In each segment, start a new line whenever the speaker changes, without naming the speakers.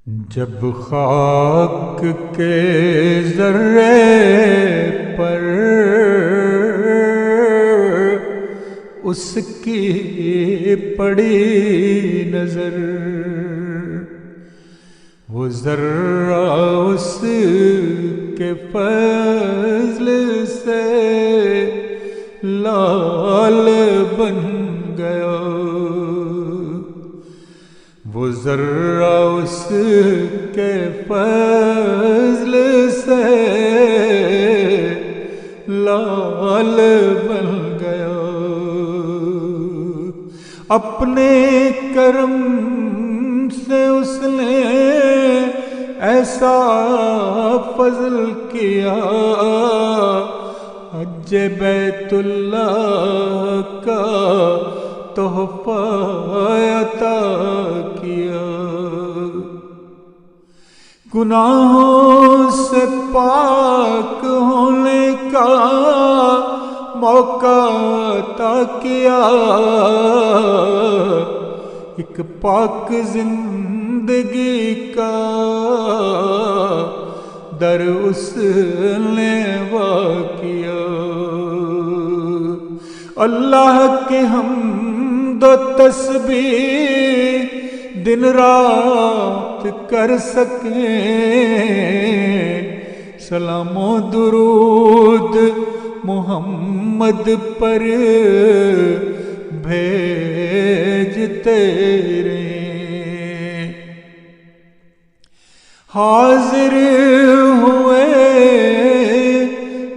جب خاک کے ذرے پر اس کی پڑی نظر، وہ ذرہ اس کے فضل سے لال بن گیا، وہ ذرہ اس کے فضل سے لال بن گیا، اپنے کرم سے اس نے ایسا فضل کیا، حج بیت اللہ کا تحفہ عطا کیا، گناہوں سے پاک ہونے کا موقع عطا کیا، ایک پاک زندگی کا در اس نے واقعہ، اللہ کے حمد و تسبیح دن رات کر سکیں، سلام و درود محمد پر بھیجتے رہیں، حاضر ہوئے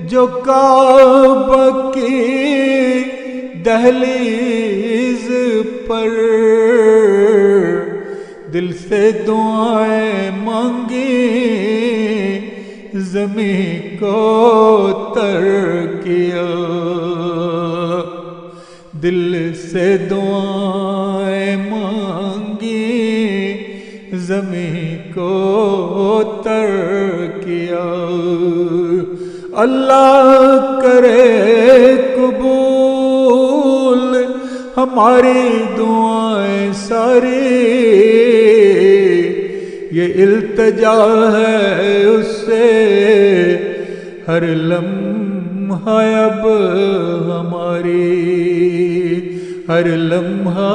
جو کعبہ کی دہلیز پر، دل سے دعائیں مانگی زمین کو تر کیا، دل سے دعائیں مانگی زمین کو تر کیا، اللہ کرے قبول ہماری دعائیں ساری، یہ التجا ہے اس سے ہر لمحہ اب ہماری، ہر لمحہ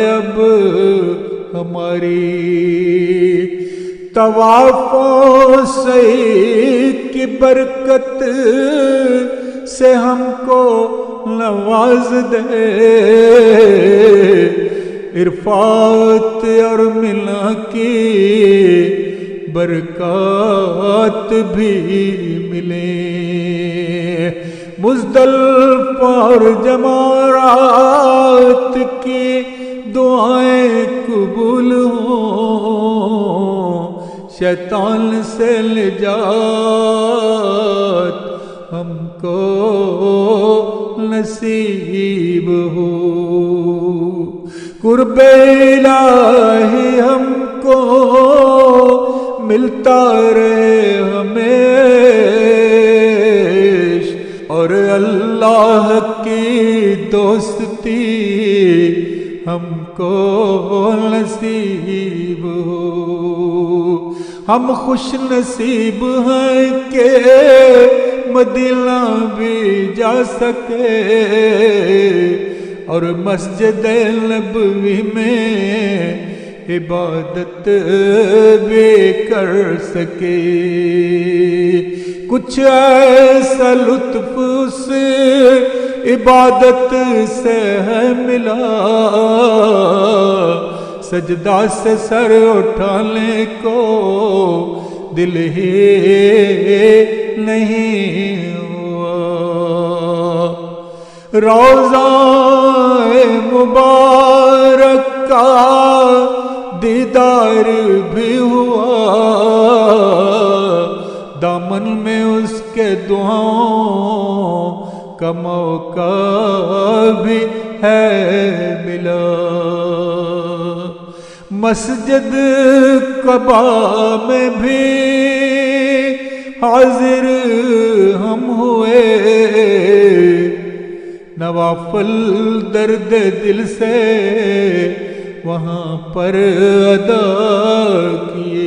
اب ہماری، طواف و سعی کی برکت سے ہم کو نواز دے، عرفات اور منا کی برکات بھی ملیں، مزدلفہ اور جمرات کی دعائیں قبول ہوں، شیطان سے نجات ہم کو نصیب ہو، قرب الہی ہم کو ملتا رہے ہمیش، اور اللہ کی دوستی ہم کو نصیب ہو، ہم خوش نصیب ہیں کہ مدینہ بھی جا سکے اور مسجد نبوی میں عبادت بھی کر سکے، کچھ ایسا لطف اس عبادت سے ہے ملا، سجدہ سے سر اٹھانے کو دل ہی نہیں ہوا، روضہ مبارک کا دیدار بھی ہوا، دامن میں اس کے دعاؤں کا موقع بھی ہے ملا، مسجد قباء میں بھی حاضر ہم ہوئے، نوافل درد دل سے وہاں پر ادا کیے،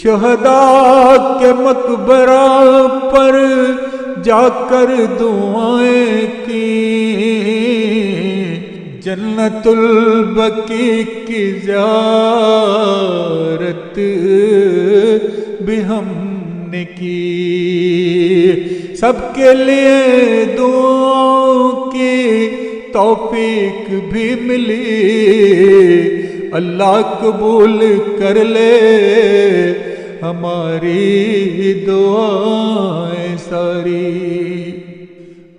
شہداء کے مقبرہ پر جا کر دعائیں کی، جنت البقیع کی زیارت بھی ہم نے کی، سب کے لیے دعاؤں کی توفیق بھی ملی، اللہ قبول کر لے ہماری دعائیں ساری،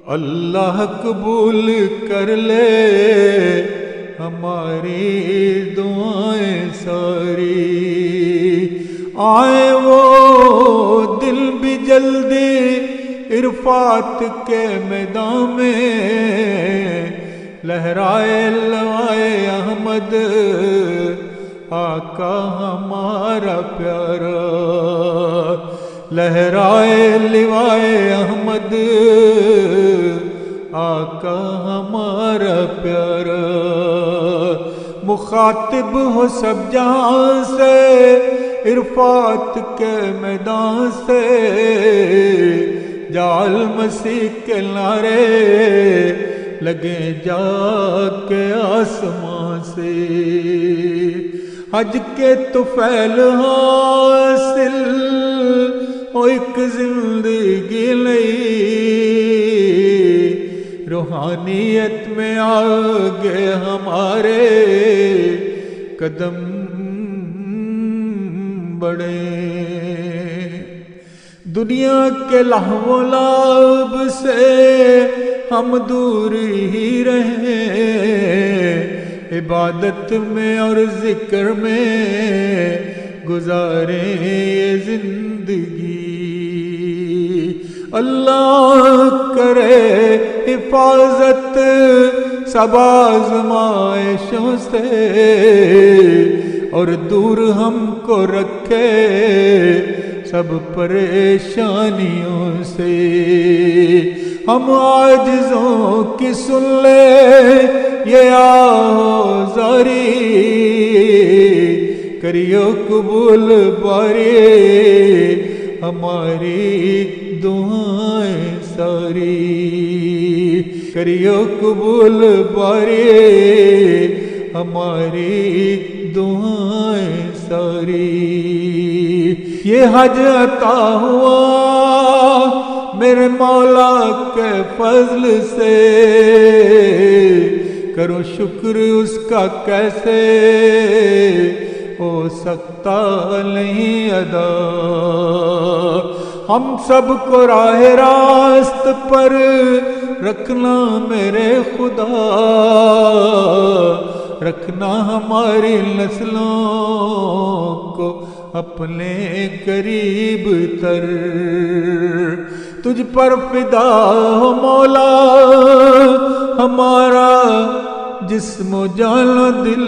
اللہ قبول کر لے ہماری دعائیں ساری۔ آئے وہ دل بھی جلدی عرفات کے میدان میں، لہرائے لوائے احمد آقا ہمارا پیارا، لہرائے لوائے احمد آقا ہمارا پیارا، مخاطب ہو سب جہاں سے عرفات کے میدان سے، جال مسیح کے نعرے لگے جا کے آسمان سے، حج کے طفیل حاصل ہو ایک زندگی نئی، روحانیت میں آگے ہمارے قدم بڑھے، دنیا کے لہو و لعب سے ہم دور ہی رہیں، عبادت میں اور ذکر میں گزاریں یہ زندگی، اللہ کرے حفاظت سب آزمائشوں سے، اور دور ہم کو رکھے سب پریشانیوں سے، ہم عاجزوں کی سن لے یہ آزاری، کریو قبول باری ہماری دعائیں ساری، کریو قبول باری ہماری دعائیں ساری، یہ حج عطا ہوا میرے مولا کے فضل سے، کرو شکر اس کا کیسے ہو سکتا نہیں ادا، ہم سب کو راہ راست پر رکھنا میرے خدا، رکھنا ہماری نسلوں کو اپنے قریب تر، تجھ پر فدا ہو مولا ہمارا جسم و جان و دل،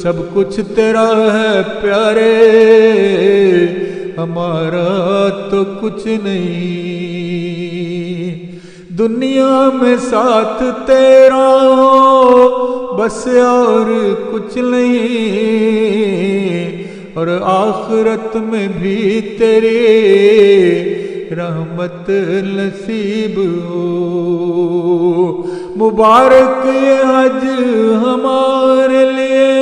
سب کچھ تیرا ہے پیارے ہمارا تو کچھ نہیں، دنیا میں ساتھ تیرا ہو بس اور کچھ نہیں، اور آخرت میں بھی تیری رحمت نصیب ہو، مبارک یہ حج ہمارے لیے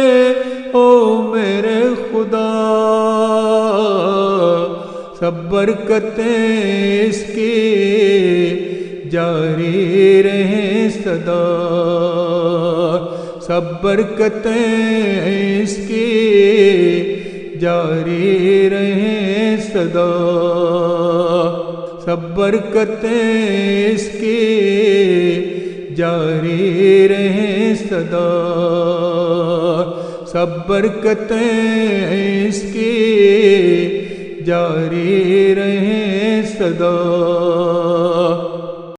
او میرے خدا، سب برکتیں اس کی جاری رہیں صدا، سب برکتیں اس کی جاری رہیں صدا، سب برکتیں اس کی جاری رہیں صدا، سب برکتیں اس کی جاری رہیں صدا۔